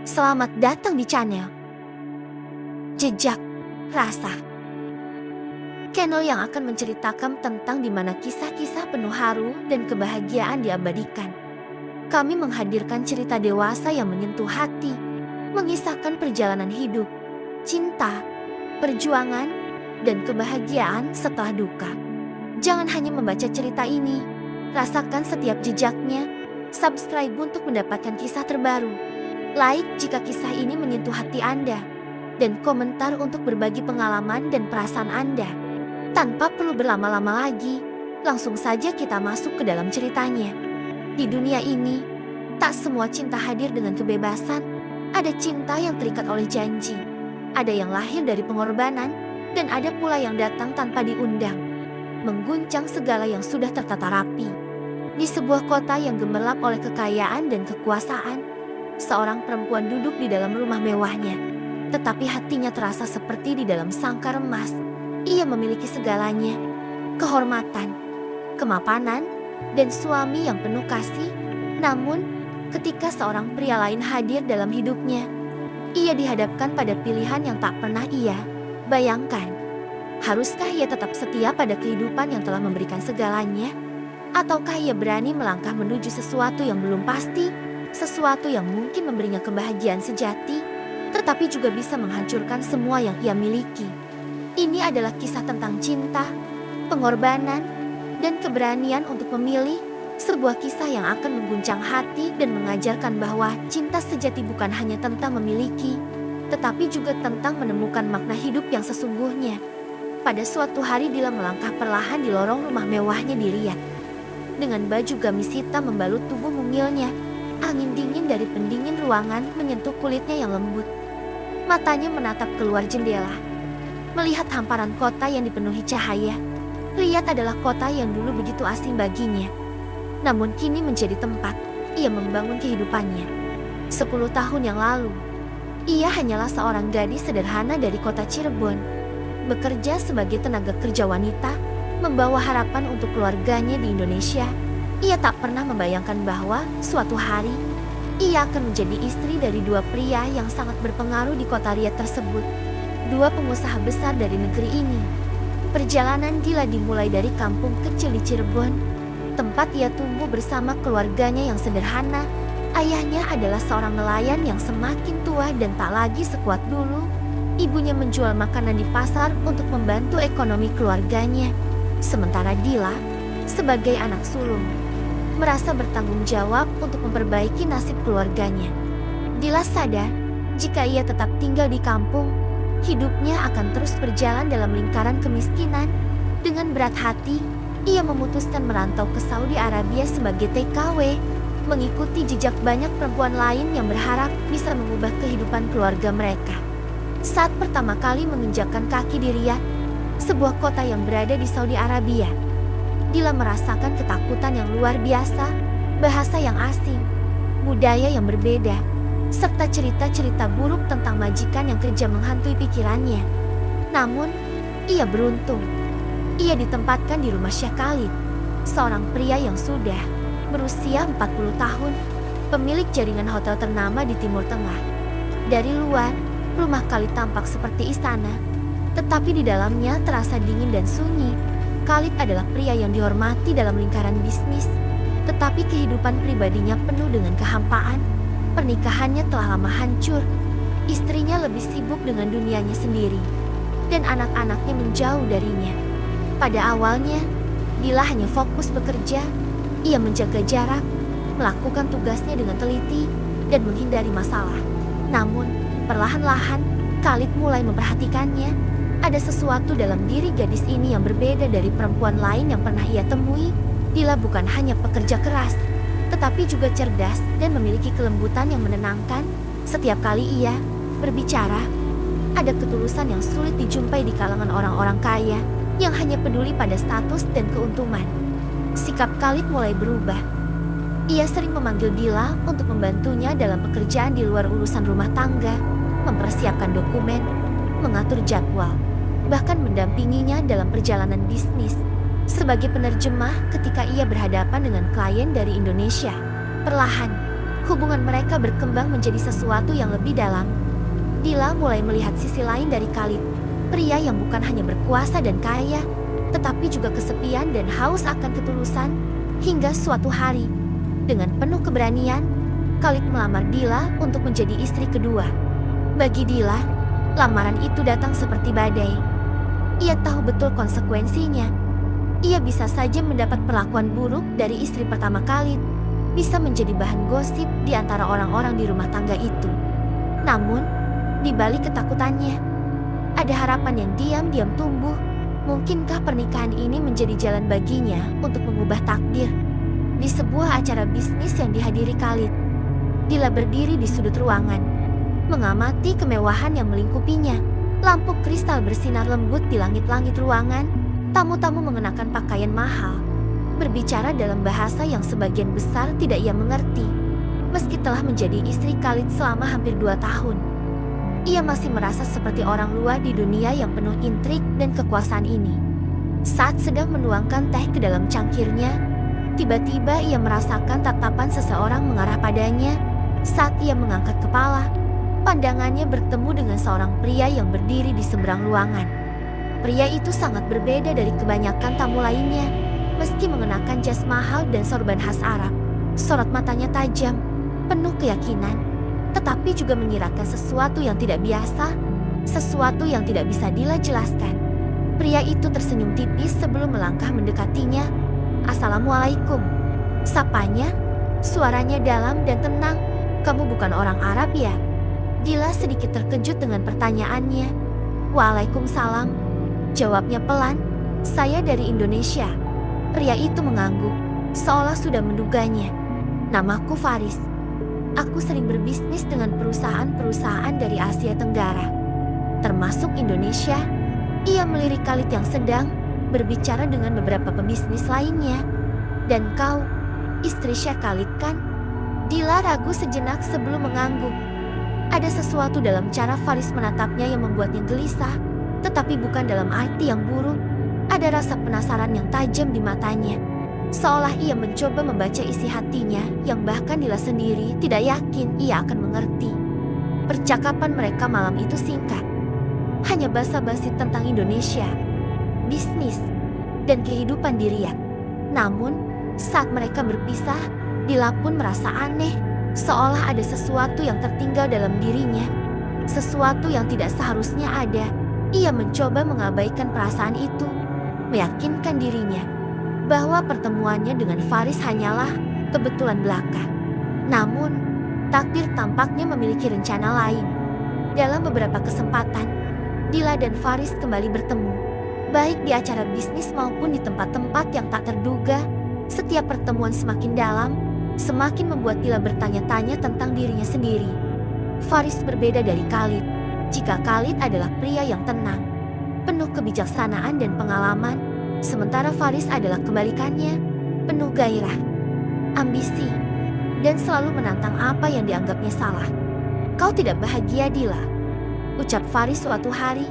Selamat datang di channel Jejak Rasa. Channel yang akan menceritakan tentang di mana kisah-kisah penuh haru dan kebahagiaan diabadikan. Kami menghadirkan cerita dewasa yang menyentuh hati, mengisahkan perjalanan hidup, cinta, perjuangan, dan kebahagiaan setelah duka. Jangan hanya membaca cerita ini, rasakan setiap jejaknya. Subscribe untuk mendapatkan kisah terbaru. Like jika kisah ini menyentuh hati Anda, dan komentar untuk berbagi pengalaman dan perasaan Anda. Tanpa perlu berlama-lama lagi, langsung saja kita masuk ke dalam ceritanya. Di dunia ini, tak semua cinta hadir dengan kebebasan. Ada cinta yang terikat oleh janji, ada yang lahir dari pengorbanan, dan ada pula yang datang tanpa diundang, mengguncang segala yang sudah tertata rapi. Di sebuah kota yang gemerlap oleh kekayaan dan kekuasaan, seorang perempuan duduk di dalam rumah mewahnya, tetapi hatinya terasa seperti di dalam sangkar emas. Ia memiliki segalanya, kehormatan, kemapanan, dan suami yang penuh kasih. Namun, ketika seorang pria lain hadir dalam hidupnya, ia dihadapkan pada pilihan yang tak pernah ia bayangkan. Haruskah ia tetap setia pada kehidupan yang telah memberikan segalanya? Ataukah ia berani melangkah menuju sesuatu yang belum pasti, sesuatu yang mungkin memberinya kebahagiaan sejati, tetapi juga bisa menghancurkan semua yang ia miliki. Ini adalah kisah tentang cinta, pengorbanan, dan keberanian untuk memilih, sebuah kisah yang akan mengguncang hati dan mengajarkan bahwa cinta sejati bukan hanya tentang memiliki, tetapi juga tentang menemukan makna hidup yang sesungguhnya. Pada suatu hari Dila melangkah perlahan di lorong rumah mewahnya di Riyadh. Dengan baju gamis hitam membalut tubuh mungilnya, angin dingin dari pendingin ruangan menyentuh kulitnya yang lembut. Matanya menatap keluar jendela, melihat hamparan kota yang dipenuhi cahaya. Riyadh adalah kota yang dulu begitu asing baginya, namun kini menjadi tempat ia membangun kehidupannya. 10 tahun yang lalu, ia hanyalah seorang gadis sederhana dari kota Cirebon, bekerja sebagai tenaga kerja wanita, membawa harapan untuk keluarganya di Indonesia. Ia tak pernah membayangkan bahwa suatu hari ia akan menjadi istri dari dua pria yang sangat berpengaruh di kota Riyadh tersebut, dua pengusaha besar dari negeri ini. Perjalanan Dila dimulai dari kampung kecil di Cirebon, tempat ia tumbuh bersama keluarganya yang sederhana. Ayahnya adalah seorang nelayan yang semakin tua dan tak lagi sekuat dulu. Ibunya menjual makanan di pasar untuk membantu ekonomi keluarganya. Sementara Dila, sebagai anak sulung, merasa bertanggung jawab untuk memperbaiki nasib keluarganya. Dila sadar, jika ia tetap tinggal di kampung, hidupnya akan terus berjalan dalam lingkaran kemiskinan. Dengan berat hati, ia memutuskan merantau ke Saudi Arabia sebagai TKW, mengikuti jejak banyak perempuan lain yang berharap bisa mengubah kehidupan keluarga mereka. Saat pertama kali menginjakkan kaki di Riyadh, sebuah kota yang berada di Saudi Arabia, Dila merasakan ketakutan yang luar biasa, bahasa yang asing, budaya yang berbeda, serta cerita-cerita buruk tentang majikan yang kejam menghantui pikirannya. Namun, ia beruntung. Ia ditempatkan di rumah Syekh Khalid, seorang pria yang sudah berusia 40 tahun, pemilik jaringan hotel ternama di Timur Tengah. Dari luar, rumah Khalid tampak seperti istana, tetapi di dalamnya terasa dingin dan sunyi. Khalid adalah pria yang dihormati dalam lingkaran bisnis, tetapi kehidupan pribadinya penuh dengan kehampaan. Pernikahannya telah lama hancur, istrinya lebih sibuk dengan dunianya sendiri, dan anak-anaknya menjauh darinya. Pada awalnya, Dila hanya fokus bekerja. Ia menjaga jarak, melakukan tugasnya dengan teliti, dan menghindari masalah. Namun, perlahan-lahan, Khalid mulai memperhatikannya. Ada sesuatu dalam diri gadis ini yang berbeda dari perempuan lain yang pernah ia temui. Dila bukan hanya pekerja keras, tetapi juga cerdas dan memiliki kelembutan yang menenangkan. Setiap kali ia berbicara, ada ketulusan yang sulit dijumpai di kalangan orang-orang kaya yang hanya peduli pada status dan keuntungan. Sikap Khalid mulai berubah. Ia sering memanggil Dila untuk membantunya dalam pekerjaan di luar urusan rumah tangga, mempersiapkan dokumen, mengatur jadwal, bahkan mendampinginya dalam perjalanan bisnis. Sebagai penerjemah ketika ia berhadapan dengan klien dari Indonesia, perlahan Hubungan mereka berkembang menjadi sesuatu yang lebih dalam. Dila mulai melihat sisi lain dari Khalid, pria yang bukan hanya berkuasa dan kaya, tetapi juga kesepian dan haus akan ketulusan. Hingga suatu hari, dengan penuh keberanian, Khalid melamar Dila untuk menjadi istri kedua. Bagi Dila, lamaran itu datang seperti badai. Ia tahu betul konsekuensinya. Ia bisa saja mendapat perlakuan buruk dari istri pertama Khalid, bisa menjadi bahan gosip di antara orang-orang di rumah tangga itu. Namun, di balik ketakutannya, ada harapan yang diam-diam tumbuh. Mungkinkah pernikahan ini menjadi jalan baginya untuk mengubah takdir? Di sebuah acara bisnis yang dihadiri Khalid, Dila berdiri di sudut ruangan, mengamati kemewahan yang melingkupinya. Lampu kristal bersinar lembut di langit-langit ruangan. Tamu-tamu mengenakan pakaian mahal, berbicara dalam bahasa yang sebagian besar tidak ia mengerti. Meski telah menjadi istri Khalid selama hampir 2 tahun, ia masih merasa seperti orang luar di dunia yang penuh intrik dan kekuasaan ini. Saat sedang menuangkan teh ke dalam cangkirnya, tiba-tiba ia merasakan tatapan seseorang mengarah padanya. Saat ia mengangkat kepala, pandangannya bertemu dengan seorang pria yang berdiri di seberang ruangan. Pria itu sangat berbeda dari kebanyakan tamu lainnya. Meski mengenakan jas mahal dan sorban khas Arab, sorot matanya tajam, penuh keyakinan, tetapi juga menyiratkan sesuatu yang tidak biasa, sesuatu yang tidak bisa Dila jelaskan. Pria itu tersenyum tipis sebelum melangkah mendekatinya. "Assalamualaikum," sapanya, suaranya dalam dan tenang. "Kamu bukan orang Arab ya?" Dila sedikit terkejut dengan pertanyaannya. "Waalaikumsalam," jawabnya pelan. "Saya dari Indonesia." Pria itu mengangguk, seolah sudah menduganya. "Namaku Faris. Aku sering berbisnis dengan perusahaan-perusahaan dari Asia Tenggara, termasuk Indonesia." Ia melirik Khalid yang sedang berbicara dengan beberapa pebisnis lainnya. "Dan kau, istri Syekh Khalid kan?" Dila ragu sejenak sebelum mengangguk. Ada sesuatu dalam cara Faris menatapnya yang membuatnya gelisah, tetapi bukan dalam arti yang buruk. Ada rasa penasaran yang tajam di matanya, seolah ia mencoba membaca isi hatinya yang bahkan Dila sendiri tidak yakin ia akan mengerti. Percakapan mereka malam itu singkat, hanya basa-basi tentang Indonesia, bisnis, dan kehidupan di Riyadh. Namun, saat mereka berpisah, Dila pun merasa aneh, seolah ada sesuatu yang tertinggal dalam dirinya, sesuatu yang tidak seharusnya ada. Ia mencoba mengabaikan perasaan itu, meyakinkan dirinya bahwa pertemuannya dengan Faris hanyalah kebetulan belaka. Namun, takdir tampaknya memiliki rencana lain. Dalam beberapa kesempatan, Dila dan Faris kembali bertemu, baik di acara bisnis maupun di tempat-tempat yang tak terduga. Setiap pertemuan semakin dalam, semakin membuat Dila bertanya-tanya tentang dirinya sendiri. Faris berbeda dari Khalid. Jika Khalid adalah pria yang tenang, penuh kebijaksanaan dan pengalaman, sementara Faris adalah kebalikannya, penuh gairah, ambisi, dan selalu menantang apa yang dianggapnya salah. "Kau tidak bahagia, Dila?" ucap Faris suatu hari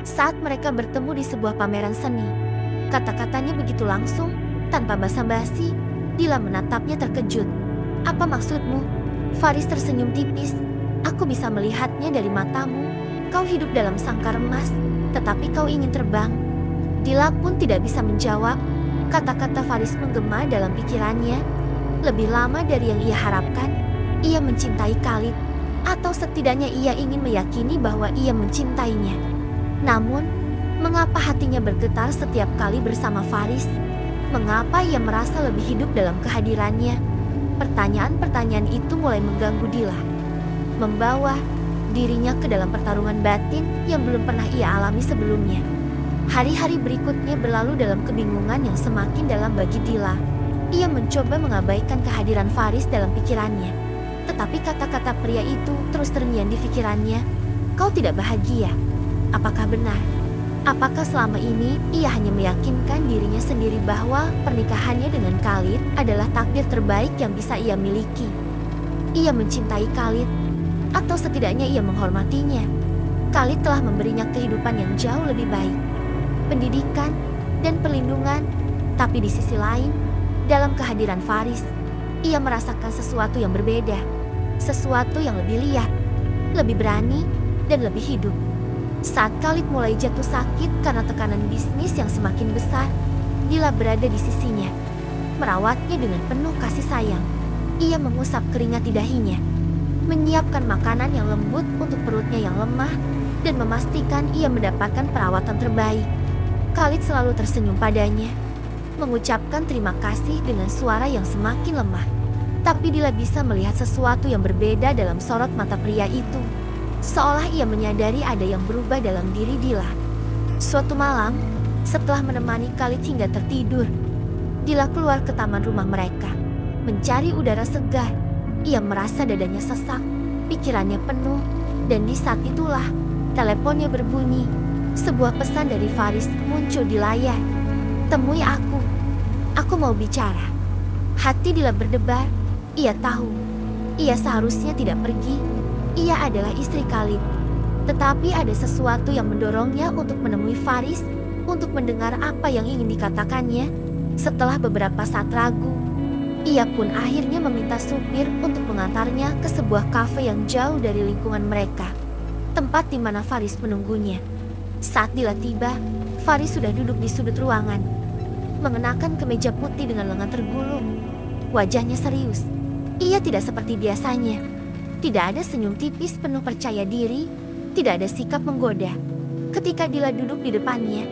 saat mereka bertemu di sebuah pameran seni. Kata-katanya begitu langsung, tanpa basa-basi. Dila menatapnya terkejut. "Apa maksudmu?" Faris tersenyum tipis. "Aku bisa melihatnya dari matamu. Kau hidup dalam sangkar emas, tetapi kau ingin terbang." Dila pun tidak bisa menjawab. Kata-kata Faris menggema dalam pikirannya. Lebih lama dari yang ia harapkan, ia mencintai Khalid, atau setidaknya ia ingin meyakini bahwa ia mencintainya. Namun, mengapa hatinya bergetar setiap kali bersama Faris? Mengapa ia merasa lebih hidup dalam kehadirannya? Pertanyaan-pertanyaan itu mulai mengganggu Dila, membawa dirinya ke dalam pertarungan batin yang belum pernah ia alami sebelumnya. Hari-hari berikutnya berlalu dalam kebingungan yang semakin dalam bagi Dila. Ia mencoba mengabaikan kehadiran Faris dalam pikirannya, tetapi kata-kata pria itu terus terngiang di pikirannya. "Kau tidak bahagia. Apakah benar? Apakah selama ini ia hanya meyakinkan dirinya sendiri bahwa pernikahannya dengan Khalid adalah takdir terbaik yang bisa ia miliki? Ia mencintai Khalid, atau setidaknya ia menghormatinya. Khalid telah memberinya kehidupan yang jauh lebih baik, pendidikan, dan perlindungan. Tapi di sisi lain, dalam kehadiran Faris, ia merasakan sesuatu yang berbeda. sesuatu yang lebih liar, lebih berani, dan lebih hidup. Saat Khalid mulai jatuh sakit karena tekanan bisnis yang semakin besar, Dila berada di sisinya, merawatnya dengan penuh kasih sayang. Ia mengusap keringat di dahinya, menyiapkan makanan yang lembut untuk perutnya yang lemah, dan memastikan ia mendapatkan perawatan terbaik. Khalid selalu tersenyum padanya, mengucapkan terima kasih dengan suara yang semakin lemah. Tapi Dila bisa melihat sesuatu yang berbeda dalam sorot mata pria itu. Seolah ia menyadari ada yang berubah dalam diri Dila. Suatu malam, setelah menemani Khalid hingga tertidur, Dila keluar ke taman rumah mereka, mencari udara segar. Ia merasa dadanya sesak, pikirannya penuh, dan di saat itulah teleponnya berbunyi. Sebuah pesan dari Faris muncul di layar. "Temui aku mau bicara." Hati Dila berdebar. Ia tahu, ia seharusnya tidak pergi. Ia adalah istri Khalid. Tetapi ada sesuatu yang mendorongnya untuk menemui Faris, untuk mendengar apa yang ingin dikatakannya. Setelah beberapa saat ragu, ia pun akhirnya meminta supir untuk mengantarnya ke sebuah kafe yang jauh dari lingkungan mereka, tempat di mana Faris menunggunya. Saat Dila tiba, Faris sudah duduk di sudut ruangan, mengenakan kemeja putih dengan lengan tergulung. Wajahnya serius. Ia tidak seperti biasanya. Tidak ada senyum tipis penuh percaya diri, tidak ada sikap menggoda. Ketika Dila duduk di depannya,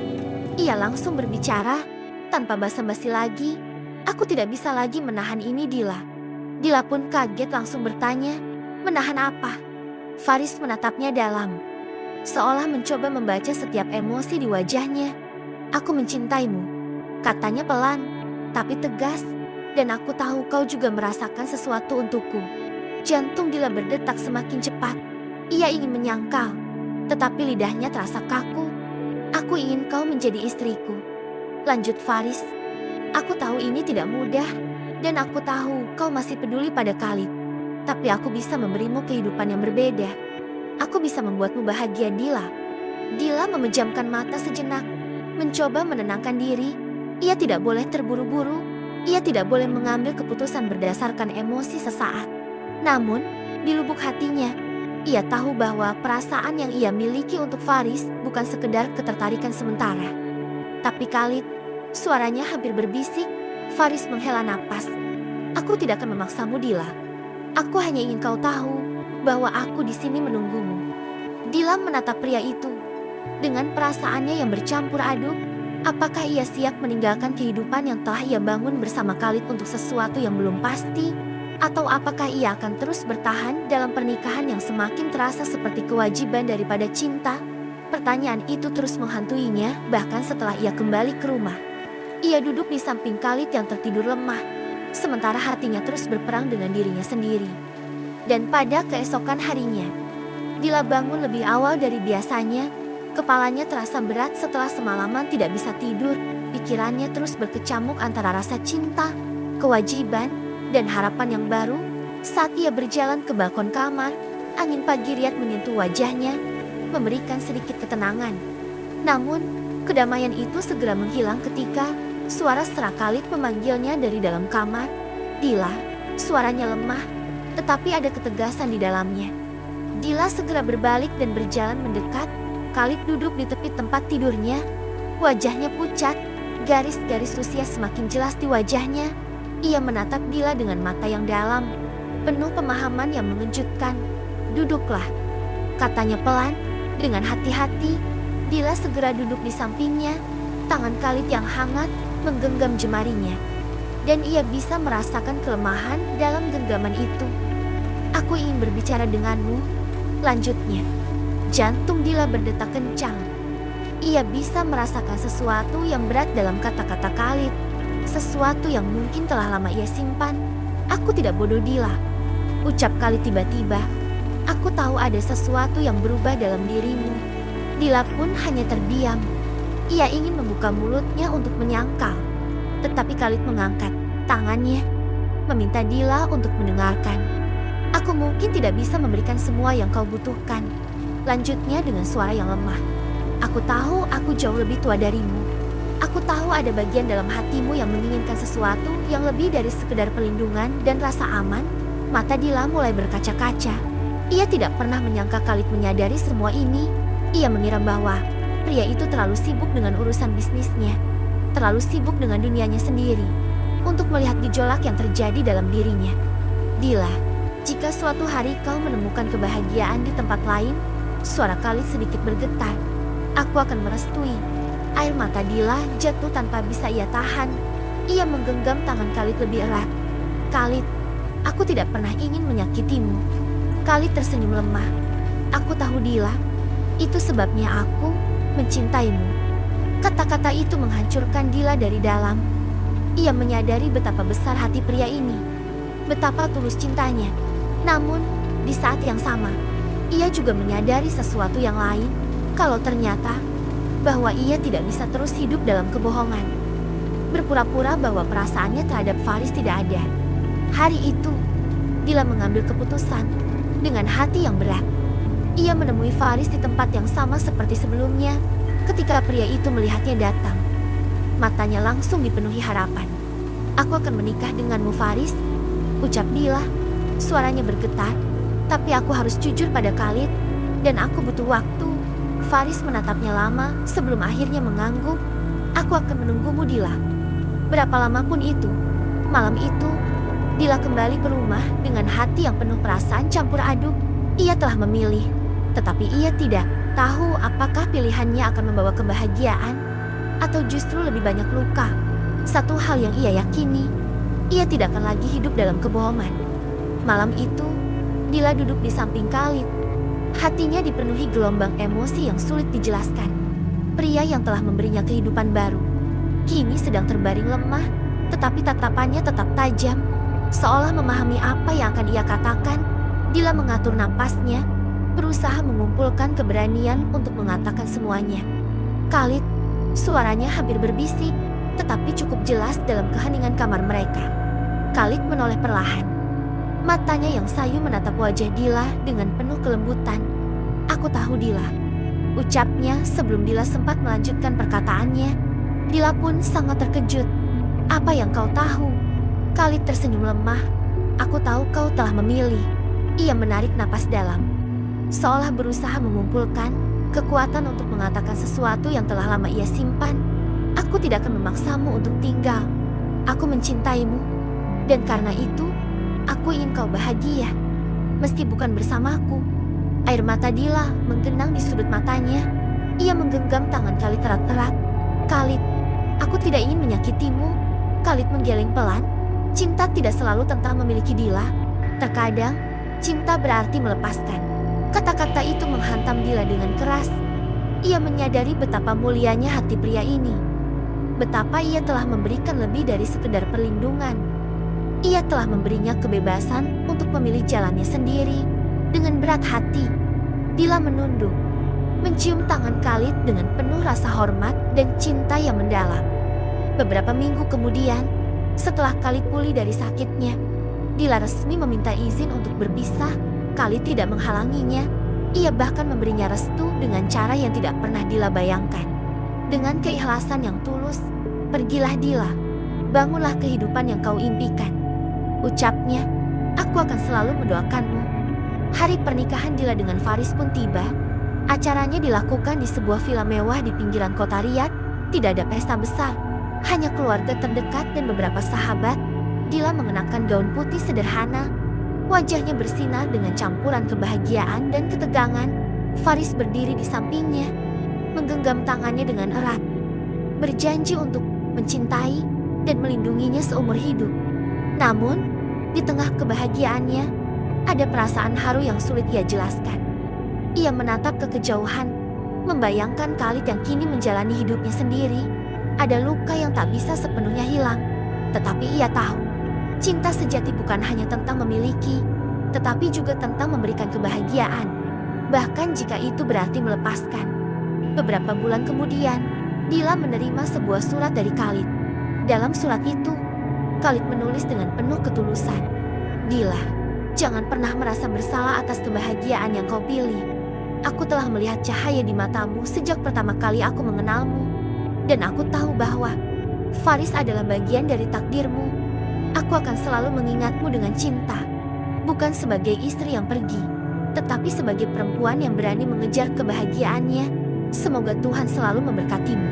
ia langsung berbicara tanpa basa-basi lagi. "Aku tidak bisa lagi menahan ini, Dila." Dila pun kaget langsung bertanya, "Menahan apa?" Faris menatapnya dalam, seolah mencoba membaca setiap emosi di wajahnya. "Aku mencintaimu," katanya pelan, tapi tegas, "dan aku tahu kau juga merasakan sesuatu untukku." Jantung Dila berdetak semakin cepat. Ia ingin menyangkal, tetapi lidahnya terasa kaku. "Aku ingin kau menjadi istriku," lanjut Faris. "Aku tahu ini tidak mudah, dan aku tahu kau masih peduli pada Khalid. Tapi aku bisa memberimu kehidupan yang berbeda. Aku bisa membuatmu bahagia, Dila." Dila memejamkan mata sejenak, mencoba menenangkan diri. Ia tidak boleh terburu-buru. Ia tidak boleh mengambil keputusan berdasarkan emosi sesaat. Namun, di lubuk hatinya, ia tahu bahwa perasaan yang ia miliki untuk Faris bukan sekedar ketertarikan sementara. "Tapi Khalid," suaranya hampir berbisik. Faris menghela napas. "Aku tidak akan memaksamu, Dila. Aku hanya ingin kau tahu bahwa aku di sini menunggumu." Dila menatap pria itu dengan perasaannya yang bercampur aduk. Apakah ia siap meninggalkan kehidupan yang telah ia bangun bersama Khalid untuk sesuatu yang belum pasti? Atau apakah ia akan terus bertahan dalam pernikahan yang semakin terasa seperti kewajiban daripada cinta? Pertanyaan itu terus menghantuinya bahkan setelah ia kembali ke rumah. Ia duduk di samping Khalid yang tertidur lemah, sementara hatinya terus berperang dengan dirinya sendiri. Dan pada keesokan harinya, Dila bangun lebih awal dari biasanya. Kepalanya terasa berat setelah semalaman tidak bisa tidur. Pikirannya terus berkecamuk antara rasa cinta, kewajiban, dan harapan yang baru. Saat ia berjalan ke balkon kamar, angin pagi riat menyentuh wajahnya, memberikan sedikit ketenangan. Namun, kedamaian itu segera menghilang ketika suara serak Khalid memanggilnya dari dalam kamar. "Dila," suaranya lemah, tetapi ada ketegasan di dalamnya. Dila segera berbalik dan berjalan mendekat. Khalid duduk di tepi tempat tidurnya, wajahnya pucat, garis-garis usia semakin jelas di wajahnya. Ia menatap Dila dengan mata yang dalam, penuh pemahaman yang mengejutkan. "Duduklah," katanya pelan. Dengan hati-hati, Dila segera duduk di sampingnya. Tangan Khalid yang hangat menggenggam jemarinya, dan ia bisa merasakan kelemahan dalam genggaman itu. "Aku ingin berbicara denganmu," lanjutnya. Jantung Dila berdetak kencang. Ia bisa merasakan sesuatu yang berat dalam kata-kata Khalid. Sesuatu yang mungkin telah lama ia simpan. "Aku tidak bodoh, Dila," ucap Khalid tiba-tiba. "Aku tahu ada sesuatu yang berubah dalam dirimu." Dila pun hanya terdiam. Ia ingin membuka mulutnya untuk menyangkal, tetapi Khalid mengangkat tangannya, meminta Dila untuk mendengarkan. "Aku mungkin tidak bisa memberikan semua yang kau butuhkan," lanjutnya dengan suara yang lemah. "Aku tahu aku jauh lebih tua darimu. Aku tahu ada bagian dalam hatimu yang menginginkan sesuatu yang lebih dari sekedar perlindungan dan rasa aman. Mata Dila mulai berkaca-kaca. Ia tidak pernah menyangka Khalid menyadari semua ini. Ia mengira bahwa pria itu terlalu sibuk dengan urusan bisnisnya, terlalu sibuk dengan dunianya sendiri, untuk melihat gejolak yang terjadi dalam dirinya. Dila, jika suatu hari kau menemukan kebahagiaan di tempat lain, suara Khalid sedikit bergetar. Aku akan merestui. Air mata Dila jatuh tanpa bisa ia tahan. Ia menggenggam tangan Khalid lebih erat. Khalid, aku tidak pernah ingin menyakitimu. Khalid tersenyum lemah. Aku tahu Dila, itu sebabnya aku mencintaimu. Kata-kata itu menghancurkan Dila dari dalam. Ia menyadari betapa besar hati pria ini, betapa tulus cintanya. Namun, di saat yang sama, ia juga menyadari sesuatu yang lain, kalau ternyata bahwa ia tidak bisa terus hidup dalam kebohongan. Berpura-pura bahwa perasaannya terhadap Faris tidak ada. Hari itu, Dila mengambil keputusan dengan hati yang berat. Ia menemui Faris di tempat yang sama seperti sebelumnya ketika pria itu melihatnya datang. Matanya langsung dipenuhi harapan. Aku akan menikah denganmu, Faris, ucap Dila. Suaranya bergetar, tapi aku harus jujur pada Khalid, dan aku butuh waktu. Faris menatapnya lama sebelum akhirnya mengangguk. Aku akan menunggumu, Dila. Berapa lama pun itu. Malam itu, Dila kembali ke rumah dengan hati yang penuh perasaan campur aduk. Ia telah memilih, tetapi ia tidak tahu apakah pilihannya akan membawa kebahagiaan atau justru lebih banyak luka. Satu hal yang ia yakini, ia tidak akan lagi hidup dalam kebohongan. Malam itu, Dila duduk di samping Khalid. Hatinya dipenuhi gelombang emosi yang sulit dijelaskan. Pria yang telah memberinya kehidupan baru, kini sedang terbaring lemah, tetapi tatapannya tetap tajam. Seolah memahami apa yang akan ia katakan, Dila mengatur napasnya, berusaha mengumpulkan keberanian untuk mengatakan semuanya. Khalid, suaranya hampir berbisik, tetapi cukup jelas dalam keheningan kamar mereka. Khalid menoleh perlahan. Matanya yang sayu menatap wajah Dila dengan penuh kelembutan. Aku tahu, Dila, ucapnya sebelum Dila sempat melanjutkan perkataannya. Dila pun sangat terkejut. Apa yang kau tahu? Khalid tersenyum lemah. Aku tahu kau telah memilih. Ia menarik napas dalam, seolah berusaha mengumpulkan kekuatan untuk mengatakan sesuatu yang telah lama ia simpan. Aku tidak akan memaksamu untuk tinggal. Aku mencintaimu, dan karena itu, aku ingin kau bahagia, meski bukan bersamaku. Air mata Dila menggenang di sudut matanya. Ia menggenggam tangan Khalid erat-erat. Khalid, aku tidak ingin menyakitimu. Khalid menggeleng pelan. Cinta tidak selalu tentang memiliki Dila. Terkadang, cinta berarti melepaskan. Kata-kata itu menghantam Dila dengan keras. Ia menyadari betapa mulianya hati pria ini. Betapa ia telah memberikan lebih dari sekedar perlindungan. Ia telah memberinya kebebasan untuk memilih jalannya sendiri. Dengan berat hati, Dila menunduk, mencium tangan Khalid dengan penuh rasa hormat dan cinta yang mendalam. Beberapa minggu kemudian, setelah Khalid pulih dari sakitnya, Dila resmi meminta izin untuk berpisah. Khalid tidak menghalanginya. Ia bahkan memberinya restu dengan cara yang tidak pernah Dila bayangkan. Dengan keikhlasan yang tulus, pergilah Dila, bangunlah kehidupan yang kau impikan. Ucapnya, aku akan selalu mendoakanmu. Hari pernikahan Dila dengan Faris pun tiba. Acaranya dilakukan di sebuah villa mewah di pinggiran kota Riyadh. Tidak ada pesta besar, hanya keluarga terdekat dan beberapa sahabat. Dila mengenakan gaun putih sederhana. Wajahnya bersinar dengan campuran kebahagiaan dan ketegangan. Faris berdiri di sampingnya, menggenggam tangannya dengan erat, berjanji untuk mencintai dan melindunginya seumur hidup. Namun, di tengah kebahagiaannya, ada perasaan haru yang sulit ia jelaskan. Ia menatap ke kejauhan, membayangkan Khalid yang kini menjalani hidupnya sendiri. Ada luka yang tak bisa sepenuhnya hilang, tetapi ia tahu, cinta sejati bukan hanya tentang memiliki, tetapi juga tentang memberikan kebahagiaan, bahkan jika itu berarti melepaskan. Beberapa bulan kemudian, Dila menerima sebuah surat dari Khalid. Dalam surat itu, Khalid menulis dengan penuh ketulusan. Dila, jangan pernah merasa bersalah atas kebahagiaan yang kau pilih. Aku telah melihat cahaya di matamu sejak pertama kali aku mengenalmu. Dan aku tahu bahwa Faris adalah bagian dari takdirmu. Aku akan selalu mengingatmu dengan cinta. bukan sebagai istri yang pergi, tetapi sebagai perempuan yang berani mengejar kebahagiaannya. Semoga Tuhan selalu memberkatimu.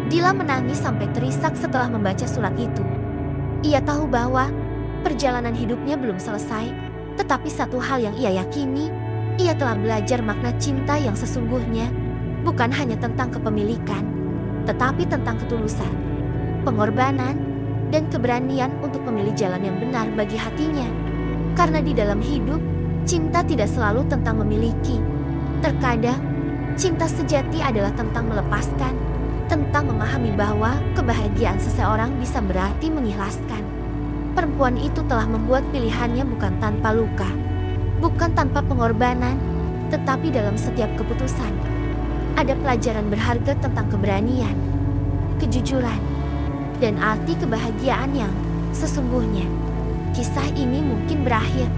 Dila menangis sampai terisak setelah membaca surat itu. Ia tahu bahwa perjalanan hidupnya belum selesai, tetapi satu hal yang ia yakini, ia telah belajar makna cinta yang sesungguhnya, bukan hanya tentang kepemilikan, tetapi tentang ketulusan, pengorbanan, dan keberanian untuk memilih jalan yang benar bagi hatinya. Karena di dalam hidup, cinta tidak selalu tentang memiliki. Terkadang, cinta sejati adalah tentang melepaskan, tentang memahami bahwa kebahagiaan seseorang bisa berarti mengikhlaskan. Perempuan itu telah membuat pilihannya bukan tanpa luka, bukan tanpa pengorbanan, tetapi dalam setiap keputusan. Ada pelajaran berharga tentang keberanian, kejujuran, dan arti kebahagiaan yang sesungguhnya. Kisah ini mungkin berakhir,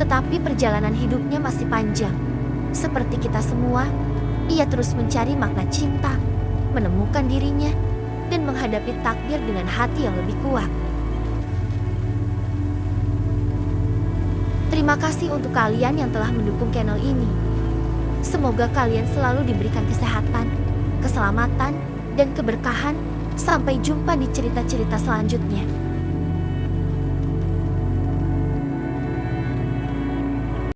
tetapi perjalanan hidupnya masih panjang. Seperti kita semua, ia terus mencari makna cinta, menemukan dirinya, dan menghadapi takdir dengan hati yang lebih kuat. Terima kasih untuk kalian yang telah mendukung channel ini. Semoga kalian selalu diberikan kesehatan, keselamatan, dan keberkahan. Sampai jumpa di cerita-cerita selanjutnya.